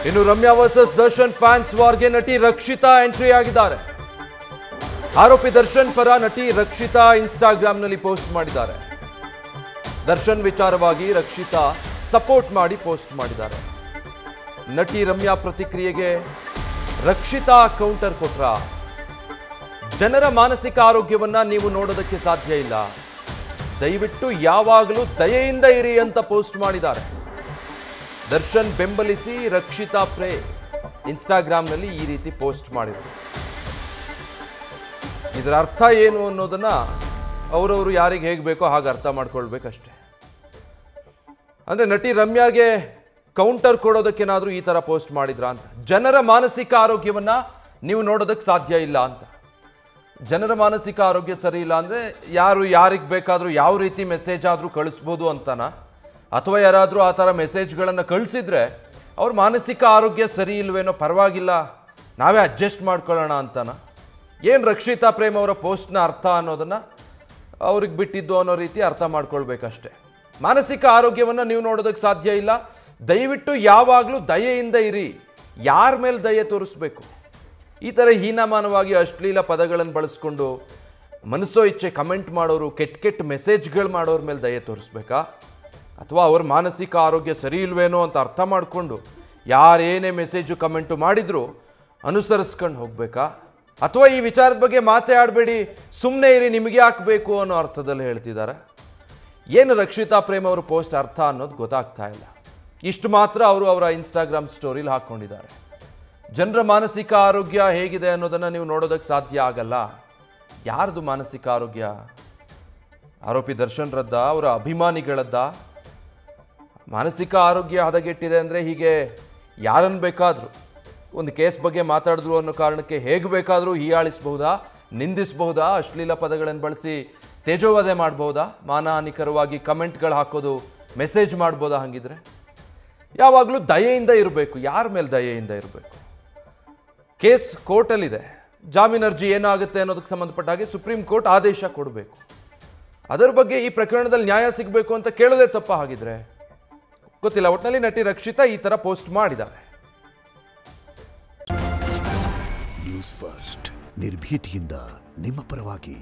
ಇನ್ನು Ramya versus Darshan fans ವಾರ್ಗೆ ನಟಿ Rakshita entry ಆಗಿದ್ದಾರೆ. ಆರೋಪಿ ದರ್ಶನ್ ಪರ ನಟಿ ರಕ್ಷಿತಾ ಇನ್ಸ್ಟಾಗ್ರಾಂನಲ್ಲಿ ಪೋಸ್ಟ್ ಮಾಡಿದ್ದಾರೆ. ದರ್ಶನ್ ವಿಚಾರವಾಗಿ ರಕ್ಷಿತಾ ಸಪೋರ್ಟ್ ಮಾಡಿ ಪೋಸ್ಟ್ ಮಾಡಿದ್ದಾರೆ. ನಟಿ ರಮ್ಯಾ ಪ್ರತಿಕ್ರಿಯೆಗೆ ರಕ್ಷಿತಾ ಕೌಂಟರ್ ಕೊಟ್ರ. ಜನರ ಮಾನಸಿಕ ಆರೋಗ್ಯವನ್ನ ನೀವು ನೋಡೋದಕ್ಕೆ ಸಾಧ್ಯ ಇಲ್ಲ, ದಯವಿಟ್ಟು ಯಾವಾಗಲೂ ದಯೆಯಿಂದ ಇರಿ ಅಂತ ಪೋಸ್ಟ್ ಮಾಡಿದ್ದಾರೆ. ದರ್ಶನ್ ಬೆಂಬಲಿಸಿ ರಕ್ಷಿತಾ ಪ್ರೇ ಇನ್ಸ್ಟಾಗ್ರಾಂನಲ್ಲಿ ಈ ರೀತಿ ಪೋಸ್ಟ್ ಮಾಡಿದರು. ಇದರ ಅರ್ಥ ಏನು ಅನ್ನೋದನ್ನ ಅವರವರು ಯಾರಿಗೆ ಹೇಗೆ ಬೇಕೋ ಹಾಗೆ ಅರ್ಥ ಮಾಡ್ಕೊಳ್ಬೇಕಷ್ಟೆ. ಅಂದರೆ ನಟಿ ರಮ್ಯಾಗೆ ಕೌಂಟರ್ ಕೊಡೋದಕ್ಕೇನಾದರೂ ಈ ಥರ ಪೋಸ್ಟ್ ಮಾಡಿದ್ರ ಅಂತ. ಜನರ ಮಾನಸಿಕ ಆರೋಗ್ಯವನ್ನ ನೀವು ನೋಡೋದಕ್ಕೆ ಸಾಧ್ಯ ಇಲ್ಲ ಅಂತ. ಜನರ ಮಾನಸಿಕ ಆರೋಗ್ಯ ಸರಿ ಇಲ್ಲ ಅಂದರೆ ಯಾರು ಯಾರಿಗೆ ಬೇಕಾದರೂ ಯಾವ ರೀತಿ ಮೆಸೇಜ್ ಆದರೂ ಕಳಿಸ್ಬೋದು ಅಂತನಾ, ಅಥವಾ ಯಾರಾದರೂ ಆ ಥರ ಮೆಸೇಜ್ಗಳನ್ನು ಕಳಿಸಿದ್ರೆ ಅವ್ರ ಮಾನಸಿಕ ಆರೋಗ್ಯ ಸರಿ ಇಲ್ವೇನೋ, ಪರವಾಗಿಲ್ಲ ನಾವೇ ಅಡ್ಜಸ್ಟ್ ಮಾಡ್ಕೊಳ್ಳೋಣ ಅಂತನಾ? ಏನು ರಕ್ಷಿತಾ ಪ್ರೇಮ್ ಅವರ ಪೋಸ್ಟ್ನ ಅರ್ಥ ಅನ್ನೋದನ್ನು ಅವ್ರಿಗೆ ಬಿಟ್ಟಿದ್ದು ಅನ್ನೋ ರೀತಿ ಅರ್ಥ ಮಾಡ್ಕೊಳ್ಬೇಕಷ್ಟೆ. ಮಾನಸಿಕ ಆರೋಗ್ಯವನ್ನು ನೀವು ನೋಡೋದಕ್ಕೆ ಸಾಧ್ಯ ಇಲ್ಲ, ದಯವಿಟ್ಟು ಯಾವಾಗಲೂ ದಯೆಯಿಂದ ಇರಿ. ಯಾರ ಮೇಲೆ ದಯೆ ತೋರಿಸ್ಬೇಕು? ಈ ಥರ ಹೀನಮಾನವಾಗಿ ಅಶ್ಲೀಲ ಪದಗಳನ್ನು ಬಳಸ್ಕೊಂಡು ಮನಸ್ಸೋ ಇಚ್ಛೆ ಕಮೆಂಟ್ ಮಾಡೋರು, ಕೆಟ್ಟ ಮೆಸೇಜ್ಗಳು ಮಾಡೋರ ಮೇಲೆ ದಯೆ ತೋರಿಸ್ಬೇಕಾ? ಅಥವಾ ಅವ್ರ ಮಾನಸಿಕ ಆರೋಗ್ಯ ಸರಿ ಇಲ್ವೇನೋ ಅಂತ ಅರ್ಥ ಮಾಡಿಕೊಂಡು ಯಾರೇನೇ ಮೆಸೇಜು ಕಮೆಂಟು ಮಾಡಿದ್ರು ಅನುಸರಿಸ್ಕೊಂಡು ಹೋಗಬೇಕಾ? ಅಥವಾ ಈ ವಿಚಾರದ ಬಗ್ಗೆ ಮಾತಾಡಬೇಡಿ, ಸುಮ್ಮನೆ ಇರಿ, ನಿಮಗೆ ಹಾಕಬೇಕು ಅನ್ನೋ ಅರ್ಥದಲ್ಲಿ ಹೇಳ್ತಿದ್ದಾರೆ. ಏನು ರಕ್ಷಿತಾ ಪ್ರೇಮ್ ಅವರು ಪೋಸ್ಟ್ ಅರ್ಥ ಅನ್ನೋದು ಗೊತ್ತಾಗ್ತಾ ಇಲ್ಲ. ಇಷ್ಟು ಮಾತ್ರ ಅವರು ಅವರ ಇನ್ಸ್ಟಾಗ್ರಾಮ್ ಸ್ಟೋರಿಲಿ ಹಾಕ್ಕೊಂಡಿದ್ದಾರೆ. ಜನರ ಮಾನಸಿಕ ಆರೋಗ್ಯ ಹೇಗಿದೆ ಅನ್ನೋದನ್ನು ನೀವು ನೋಡೋದಕ್ಕೆ ಸಾಧ್ಯ ಆಗಲ್ಲ. ಯಾರ್ದು ಮಾನಸಿಕ ಆರೋಗ್ಯ? ಆರೋಪಿ ದರ್ಶನ್ ರದ್ದ, ಅವರ ಅಭಿಮಾನಿಗಳದ್ದ? ಮಾನಸಿಕ ಆರೋಗ್ಯ ಹದಗೆಟ್ಟಿದೆ ಅಂದರೆ ಹೀಗೆ ಯಾರನ್ನು ಬೇಕಾದರೂ ಒಂದು ಕೇಸ್ ಬಗ್ಗೆ ಮಾತಾಡಿದ್ರು ಅನ್ನೋ ಕಾರಣಕ್ಕೆ ಹೇಗೆ ಬೇಕಾದರೂ ಹೀಯಾಳಿಸಬಹುದಾ, ನಿಂದಿಸಬಹುದಾ, ಅಶ್ಲೀಲ ಪದಗಳನ್ನು ಬಳಸಿ ತೇಜೋವಧೆ ಮಾಡ್ಬೋದಾ, ಮಾನಹಾನಿಕರವಾಗಿ ಕಮೆಂಟ್ಗಳು ಹಾಕೋದು, ಮೆಸೇಜ್ ಮಾಡ್ಬೋದಾ? ಹಾಗಿದ್ರೆ ಯಾವಾಗಲೂ ದಯೆಯಿಂದ ಇರಬೇಕು. ಯಾರ ಮೇಲೆ ದಯೆಯಿಂದ ಇರಬೇಕು? ಕೇಸ್ ಕೋರ್ಟಲ್ಲಿದೆ, ಜಾಮೀನು ಅರ್ಜಿ ಏನಾಗುತ್ತೆ ಅನ್ನೋದಕ್ಕೆ ಸಂಬಂಧಪಟ್ಟ ಹಾಗೆ ಸುಪ್ರೀಂ ಕೋರ್ಟ್ ಆದೇಶ ಕೊಡಬೇಕು. ಅದರ ಬಗ್ಗೆ ಈ ಪ್ರಕರಣದಲ್ಲಿ ನ್ಯಾಯ ಸಿಗಬೇಕು ಅಂತ ಕೇಳೋದೇ ತಪ್ಪ? ಹಾಗಿದ್ರೆ ಗೊತ್ತಿಲ್ಲ. ಒಟ್ಟಿನಲ್ಲಿ ನಟಿ ರಕ್ಷಿತಾ ಈ ಥರ ಪೋಸ್ಟ್ ಮಾಡಿದ್ದಾರೆ. ನ್ಯೂಸ್ ಫಸ್ಟ್ ನಿರ್ಭೀತಿಯಿಂದ ನಿಮ್ಮ ಪರವಾಗಿ.